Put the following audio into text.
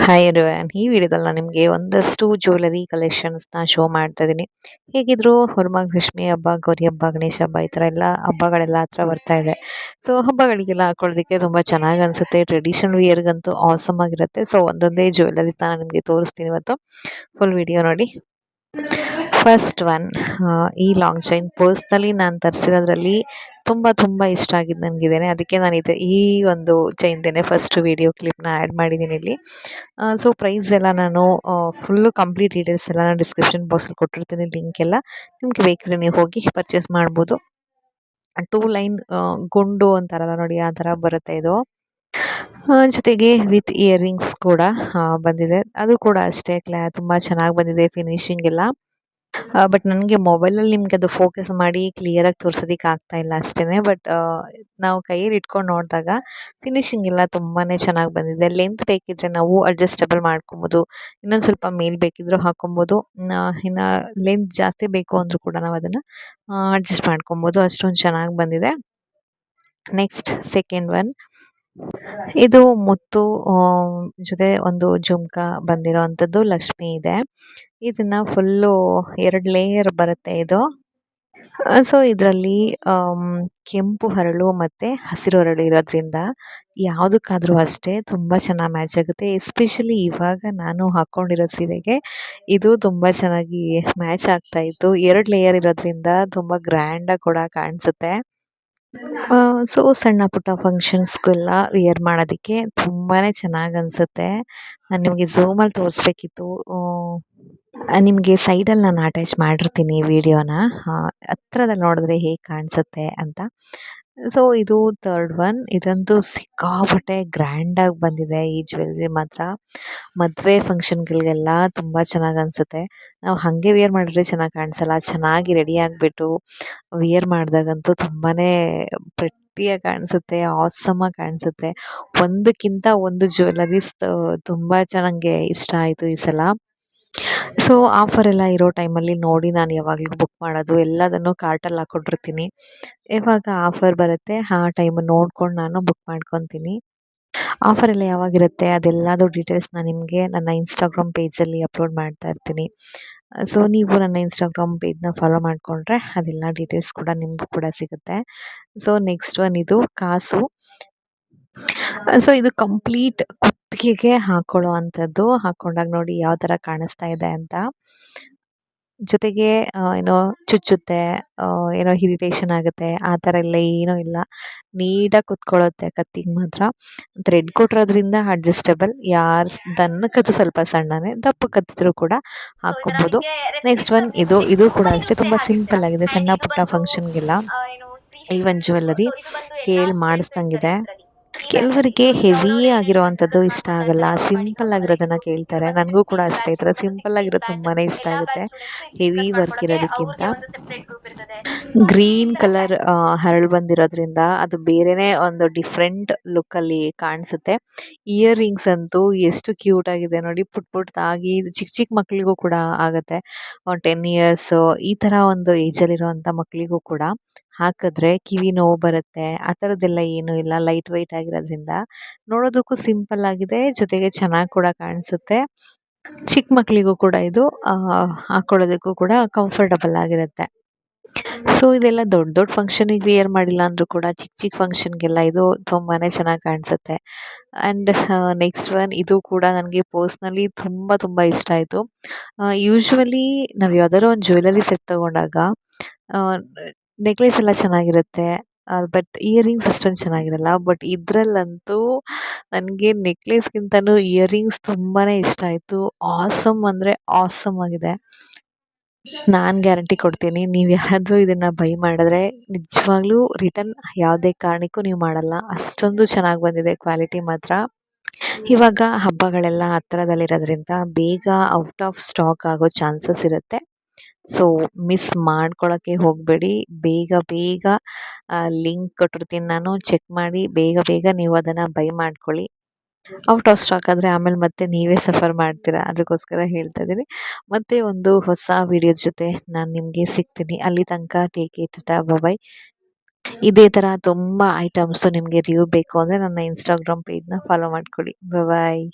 Hi everyone. ಈ ವಿಡಿಯೋದಲ್ಲಿ ನಾನು ನಿಮಗೆ ಒಂದಷ್ಟು ಜ್ಯುವೆಲರಿ ಕಲೆಕ್ಷನ್ಸ್ನ ಶೋ ಮಾಡ್ತಾ ಇದ್ದೀನಿ. ಹೇಗಿದ್ರು ವರಮಹಾಲಕ್ಷ್ಮಿ ಹಬ್ಬ, ಗೌರಿ ಹಬ್ಬ, ಗಣೇಶ ಹಬ್ಬ ಈ ಥರ ಎಲ್ಲ ಹಬ್ಬಗಳೆಲ್ಲ ಹತ್ರ ಬರ್ತಾ ಇದೆ. ಸೊ ಹಬ್ಬಗಳಿಗೆಲ್ಲ ಹಾಕೊಳ್ಳೋದಕ್ಕೆ ತುಂಬ ಚೆನ್ನಾಗಿ ಅನಿಸುತ್ತೆ. ಟ್ರೆಡಿಷನಲ್ ವಿಯರ್ಗಂತೂ ಆಸಮ್ ಆಗಿರುತ್ತೆ. ಸೊ ಒಂದೊಂದೇ ಜ್ಯುವೆಲರೀಸ್ನ ನಾನು ನಿಮಗೆ ತೋರಿಸ್ತೀನಿ ಇವತ್ತು. ಫುಲ್ ವಿಡಿಯೋ ನೋಡಿ. ಫಸ್ಟ್ ಒನ್, ಈ ಲಾಂಗ್ ಚೈನ್ ಪರ್ಸ್ನಲಿ ನಾನು ತರಿಸಿರೋದ್ರಲ್ಲಿ ತುಂಬ ಇಷ್ಟ ಆಗಿದ್ದು ನನಗಿದ್ದೇನೆ. ಅದಕ್ಕೆ ನಾನು ಈ ಒಂದು ಚೈನ್ದೇನೆ ಫಸ್ಟ್ ವಿಡಿಯೋ ಕ್ಲಿಪ್ನ ಆ್ಯಡ್ ಮಾಡಿದ್ದೀನಿ ಇಲ್ಲಿ. ಸೊ ಪ್ರೈಸ್ ಎಲ್ಲ ನಾನು ಫುಲ್ಲು ಕಂಪ್ಲೀಟ್ ಡೀಟೇಲ್ಸ್ ಎಲ್ಲ ನಾನು ಡಿಸ್ಕ್ರಿಪ್ಷನ್ ಬಾಕ್ಸಲ್ಲಿ ಕೊಟ್ಟಿರ್ತೀನಿ, ಲಿಂಕ್ ಎಲ್ಲ. ನಿಮಗೆ ಬೇಕಿದ್ರೆ ನೀವು ಹೋಗಿ ಪರ್ಚೇಸ್ ಮಾಡ್ಬೋದು. 2 ಲೈನ್ ಗುಂಡು ಅಂತಾರಲ್ಲ ನೋಡಿ, ಆ ಥರ ಬರುತ್ತೆ ಇದು. ಜೊತೆಗೆ ವಿತ್ ಇಯರಿಂಗ್ಸ್ ಕೂಡ ಬಂದಿದೆ. ಅದು ಕೂಡ ಅಷ್ಟೇ ತುಂಬ ಚೆನ್ನಾಗಿ ಬಂದಿದೆ ಫಿನಿಶಿಂಗ್ ಎಲ್ಲ. ಬಟ್ ನನಗೆ ಮೊಬೈಲಲ್ಲಿ ನಿಮ್ಗೆ ಅದು ಫೋಕಸ್ ಮಾಡಿ ಕ್ಲಿಯರಾಗಿ ತೋರ್ಸೋದಕ್ಕೆ ಆಗ್ತಾ ಇಲ್ಲ ಅಷ್ಟೇ. ಬಟ್ ನಾವು ಕೈಯಲ್ಲಿ ಇಟ್ಕೊಂಡು ನೋಡಿದಾಗ ಫಿನಿಶಿಂಗ್ ಎಲ್ಲ ತುಂಬಾ ಚೆನ್ನಾಗಿ ಬಂದಿದೆ. ಲೆಂತ್ ಬೇಕಿದ್ರೆ ನಾವು ಅಡ್ಜಸ್ಟಬಲ್ ಮಾಡ್ಕೊಬೋದು. ಇನ್ನೊಂದು ಸ್ವಲ್ಪ ಮೇಲ್ ಬೇಕಿದ್ರೂ ಹಾಕೊಬೋದು. ಇನ್ನು ಲೆಂತ್ ಜಾಸ್ತಿ ಬೇಕು ಅಂದರೂ ಕೂಡ ನಾವು ಅದನ್ನು ಅಡ್ಜಸ್ಟ್ ಮಾಡ್ಕೊಬೋದು. ಅಷ್ಟೊಂದು ಚೆನ್ನಾಗಿ ಬಂದಿದೆ. ನೆಕ್ಸ್ಟ್ ಸೆಕೆಂಡ್ ಒನ್, ಇದು ಮುತ್ತು ಜೊತೆ ಒಂದು ಜುಮ್ಕ ಬಂದಿರೋ ಅಂಥದ್ದು ಲಕ್ಷ್ಮಿ ಇದೆ. ಇದನ್ನ ಫುಲ್ಲು 2 ಲೇಯರ್ ಬರುತ್ತೆ ಇದು. ಸೊ ಇದರಲ್ಲಿ ಕೆಂಪು ಹರಳು ಮತ್ತು ಹಸಿರು ಹರಳು ಇರೋದ್ರಿಂದ ಯಾವುದಕ್ಕಾದ್ರೂ ಅಷ್ಟೇ ತುಂಬ ಚೆನ್ನಾಗಿ ಮ್ಯಾಚ್ ಆಗುತ್ತೆ. ಎಸ್ಪೆಷಲಿ ಇವಾಗ ನಾನು ಹಾಕ್ಕೊಂಡಿರೋ ಸೀರೆಗೆ ಇದು ತುಂಬ ಚೆನ್ನಾಗಿ ಮ್ಯಾಚ್ ಆಗ್ತಾಯಿತ್ತು. 2 ಲೇಯರ್ ಇರೋದ್ರಿಂದ ತುಂಬ ಗ್ರ್ಯಾಂಡಾಗಿ ಕೂಡ ಕಾಣಿಸುತ್ತೆ. ಸೊ ಸಣ್ಣ ಪುಟ್ಟ ಫಂಕ್ಷನ್ಸ್ಗೆಲ್ಲ ವಿಯರ್ ಮಾಡೋದಕ್ಕೆ ತುಂಬಾ ಚೆನ್ನಾಗಿ ಅನಿಸುತ್ತೆ. ನಾನು ನಿಮಗೆ ಝೂಮಲ್ಲಿ ತೋರಿಸ್ಬೇಕಿತ್ತು. ನಿಮಗೆ ಸೈಡಲ್ಲಿ ನಾನು ಅಟ್ಯಾಚ್ ಮಾಡಿರ್ತೀನಿ ವಿಡಿಯೋನ, ಹತ್ರದಲ್ಲಿ ನೋಡಿದ್ರೆ ಹೇಗೆ ಕಾಣಿಸುತ್ತೆ ಅಂತ. ಸೊ ಇದು ಥರ್ಡ್ ಒನ್. ಇದಂತೂ ಸಿಕ್ಕಾಪಟ್ಟೆ ಗ್ರ್ಯಾಂಡಾಗಿ ಬಂದಿದೆ ಈ ಜ್ಯುವೆಲ್ರಿ ಮಾತ್ರ. ಮದುವೆ ಫಂಕ್ಷನ್ಗಳಿಗೆಲ್ಲ ತುಂಬ ಚೆನ್ನಾಗಿ ಅನಿಸುತ್ತೆ. ನಾವು ಹಾಗೆ ವಿಯರ್ ಮಾಡಿದ್ರೆ ಚೆನ್ನಾಗಿ ಕಾಣಿಸಲ್ಲ. ಚೆನ್ನಾಗಿ ರೆಡಿ ಆಗಿಬಿಟ್ಟು ವಿಯರ್ ಮಾಡಿದಾಗಂತೂ ತುಂಬಾ ಪ್ರೆಟ್ಟಿಯಾಗಿ ಕಾಣಿಸುತ್ತೆ, ಆಸಮಾಗಿ ಕಾಣಿಸುತ್ತೆ. ಒಂದಕ್ಕಿಂತ ಒಂದು ಜ್ಯುವೆಲರೀಸ್ ತುಂಬ ನನಗೆ ಇಷ್ಟ ಆಯಿತು ಈ ಸಲ. ಸೊ ಆಫರ್ ಎಲ್ಲ ಇರೋ ಟೈಮಲ್ಲಿ ನೋಡಿ ನಾನು ಯಾವಾಗಲೂ ಬುಕ್ ಮಾಡೋದು. ಎಲ್ಲದನ್ನು ಕಾರ್ಟಲ್ಲಿ ಹಾಕ್ಕೊಂಡಿರ್ತೀನಿ. ಯಾವಾಗ ಆಫರ್ ಬರುತ್ತೆ ಆ ಟೈಮ್ ನೋಡ್ಕೊಂಡು ನಾನು ಬುಕ್ ಮಾಡ್ಕೊತೀನಿ. ಆಫರ್ ಎಲ್ಲ ಯಾವಾಗಿರುತ್ತೆ ಅದೆಲ್ಲದು ಡೀಟೇಲ್ಸ್ನ ನಿಮಗೆ ನನ್ನ ಇನ್ಸ್ಟಾಗ್ರಾಮ್ ಪೇಜಲ್ಲಿ ಅಪ್ಲೋಡ್ ಮಾಡ್ತಾ ಇರ್ತೀನಿ. ಸೊ ನೀವು ನನ್ನ ಇನ್ಸ್ಟಾಗ್ರಾಮ್ ಪೇಜ್ನ ಫಾಲೋ ಮಾಡಿಕೊಂಡ್ರೆ ಅದೆಲ್ಲ ಡೀಟೇಲ್ಸ್ ಕೂಡ ನಿಮಗೂ ಕೂಡ ಸಿಗುತ್ತೆ. ಸೊ ನೆಕ್ಸ್ಟ್ ಒನ್, ಇದು ಕಾಸು. ಸೊ ಇದು ಕಂಪ್ಲೀಟ್ ಕುತ್ತಿಗೆಗೆ ಹಾಕೊಳ್ಳೋ ಅಂಥದ್ದು. ಹಾಕ್ಕೊಂಡಾಗ ನೋಡಿ ಯಾವ ಥರ ಕಾಣಿಸ್ತಾ ಇದೆ ಅಂತ. ಜೊತೆಗೆ ಏನೋ ಚುಚ್ಚುತ್ತೆ, ಏನೋ ಇರಿಟೇಷನ್ ಆಗುತ್ತೆ ಆ ಥರ ಎಲ್ಲ ಏನೂ ಇಲ್ಲ. ನೀಟಾಗಿ ಕುತ್ಕೊಳ್ಳುತ್ತೆ ಕತ್ತಿಗೆ ಮಾತ್ರ. Thread ಕೊಟ್ಟಿರೋದ್ರಿಂದ adjustable. ದನ್ನಕ್ಕದು ಸ್ವಲ್ಪ ಸಣ್ಣನೇ, ದಪ್ಪಕ್ಕತ್ತಿದ್ರೂ ಕೂಡ ಹಾಕ್ಕೊಬೋದು. ನೆಕ್ಸ್ಟ್ ಒನ್, ಇದು ಕೂಡ ಅಷ್ಟೇ ತುಂಬ ಸಿಂಪಲ್ ಆಗಿದೆ. ಸಣ್ಣ ಪುಟ್ಟ ಫಂಕ್ಷನ್ಗೆಲ್ಲ ಈ ಒಂದು ಜ್ಯುವೆಲರಿ ಹೇಳಿ ಮಾಡಿಸ್ದಂಗಿದೆ. ಕೆಲವರಿಗೆ ಹೆವಿ ಆಗಿರೋವಂಥದ್ದು ಇಷ್ಟ ಆಗಲ್ಲ, ಸಿಂಪಲ್ ಆಗಿರೋದನ್ನು ಕೇಳ್ತಾರೆ. ನನಗೂ ಕೂಡ ಅಷ್ಟೇ, ಈ ಥರ ಸಿಂಪಲ್ ಆಗಿರೋದು ತುಂಬಾ ಇಷ್ಟ ಆಗುತ್ತೆ ಹೆವಿ ವರ್ಕ್ ಇರೋದಕ್ಕಿಂತ. ಗ್ರೀನ್ ಕಲರ್ ಹರಳು ಬಂದಿರೋದ್ರಿಂದ ಅದು ಬೇರೆನೇ ಒಂದು ಡಿಫ್ರೆಂಟ್ ಲುಕ್ಕಲ್ಲಿ ಕಾಣಿಸುತ್ತೆ. ಇಯರಿಂಗ್ಸ್ ಅಂತೂ ಎಷ್ಟು ಕ್ಯೂಟ್ ಆಗಿದೆ ನೋಡಿ, ಪುಟ್ಟದಾಗಿ. ಇದು ಚಿಕ್ಕ ಮಕ್ಕಳಿಗೂ ಕೂಡ ಆಗುತ್ತೆ. 10 ಇಯರ್ಸು ಈ ಥರ ಒಂದು ಏಜಲ್ಲಿರುವಂಥ ಮಕ್ಕಳಿಗೂ ಕೂಡ ಹಾಕಿದ್ರೆ ಕಿವಿ ನೋವು ಬರುತ್ತೆ ಆ ಥರದ್ದೆಲ್ಲ ಏನೂ ಇಲ್ಲ. ಲೈಟ್ ವೆಯ್ಟ್ ಆಗಿರೋದ್ರಿಂದ ನೋಡೋದಕ್ಕೂ ಸಿಂಪಲ್ ಆಗಿದೆ, ಜೊತೆಗೆ ಚೆನ್ನಾಗಿ ಕೂಡ ಕಾಣಿಸುತ್ತೆ. ಚಿಕ್ಕ ಮಕ್ಕಳಿಗೂ ಕೂಡ ಇದು ಹಾಕೊಳ್ಳೋದಕ್ಕೂ ಕೂಡ ಕಂಫರ್ಟಬಲ್ ಆಗಿರುತ್ತೆ. ಸೊ ಇದೆಲ್ಲ ದೊಡ್ಡ ಫಂಕ್ಷನಿಗೆ ವಿಯರ್ ಮಾಡಿಲ್ಲ ಅಂದರೂ ಕೂಡ ಚಿಕ್ಕ ಫಂಕ್ಷನ್ಗೆಲ್ಲ ಇದು ತುಂಬಾ ಚೆನ್ನಾಗಿ ಕಾಣಿಸುತ್ತೆ. ಆ್ಯಂಡ್ ನೆಕ್ಸ್ಟ್ ಒನ್, ಇದು ಕೂಡ ನನಗೆ ಪರ್ಸ್ನಲಿ ತುಂಬ ಇಷ್ಟ ಆಯಿತು. ಯೂಶ್ವಲಿ ನಾವು ಯಾವ್ದಾದ್ರು ಒಂದು ಜ್ಯುವೆಲರಿ ಸೆಟ್ ತೊಗೊಂಡಾಗ ನೆಕ್ಲೆಸ್ ಎಲ್ಲ ಚೆನ್ನಾಗಿರುತ್ತೆ, ಬಟ್ ಇಯರಿಂಗ್ಸ್ ಅಷ್ಟೊಂದು ಚೆನ್ನಾಗಿರಲ್ಲ. ಬಟ್ ಇದರಲ್ಲಂತೂ ನನಗೆ ನೆಕ್ಲೆಸ್ಗಿಂತನೂ ಇಯರಿಂಗ್ಸ್ ತುಂಬಾ ಇಷ್ಟ ಆಯಿತು. ಆಸಮ್ ಅಂದರೆ ಆಸಮ್ ಆಗಿದೆ. ನಾನು ಗ್ಯಾರಂಟಿ ಕೊಡ್ತೀನಿ, ನೀವು ಯಾರಾದರೂ ಇದನ್ನು ಬೈ ಮಾಡಿದ್ರೆ ನಿಜವಾಗ್ಲೂ ರಿಟರ್ನ್ ಯಾವುದೇ ಕಾರಣಕ್ಕೂ ನೀವು ಮಾಡಲ್ಲ. ಅಷ್ಟೊಂದು ಚೆನ್ನಾಗಿ ಬಂದಿದೆ ಕ್ವಾಲಿಟಿ ಮಾತ್ರ. ಇವಾಗ ಹಬ್ಬಗಳೆಲ್ಲ ಹತ್ತಿರದಲ್ಲಿರೋದ್ರಿಂದ ಬೇಗ ಔಟ್ ಆಫ್ ಸ್ಟಾಕ್ ಆಗೋ ಚಾನ್ಸಸ್ ಇರುತ್ತೆ. ಸೊ ಮಿಸ್ ಮಾಡ್ಕೊಳ್ಳೋಕ್ಕೆ ಹೋಗಬೇಡಿ. ಬೇಗ ಲಿಂಕ್ ಕೊಟ್ಟಿರ್ತೀನಿ ನಾನು, ಚೆಕ್ ಮಾಡಿ ಬೇಗ ನೀವು ಅದನ್ನು ಬೈ ಮಾಡ್ಕೊಳ್ಳಿ. ಔಟ್ ಆಫ್ ಸ್ಟಾಕ್ ಆದರೆ ಆಮೇಲೆ ಮತ್ತೆ ನೀವೇ ಸಫರ್ ಮಾಡ್ತೀರಾ. ಅದಕ್ಕೋಸ್ಕರ ಹೇಳ್ತಾ ಇದ್ದೀನಿ. ಮತ್ತೆ ಒಂದು ಹೊಸ ವಿಡಿಯೋದ ಜೊತೆ ನಾನು ನಿಮಗೆ ಸಿಗ್ತೀನಿ. ಅಲ್ಲಿ ತನಕ ಟೇಕ್ ಕೇರ್, ಟಾಟಾ, ಬಾಯ್. ಇದೇ ಥರ ತುಂಬ ಐಟಮ್ಸು ನಿಮಗೆ ರಿವ್ಯೂ ಬೇಕು ಅಂದರೆ ನನ್ನ ಇನ್ಸ್ಟಾಗ್ರಾಮ್ ಪೇಜ್ನ ಫಾಲೋ ಮಾಡ್ಕೊಳ್ಳಿ. ಬಾಯ್.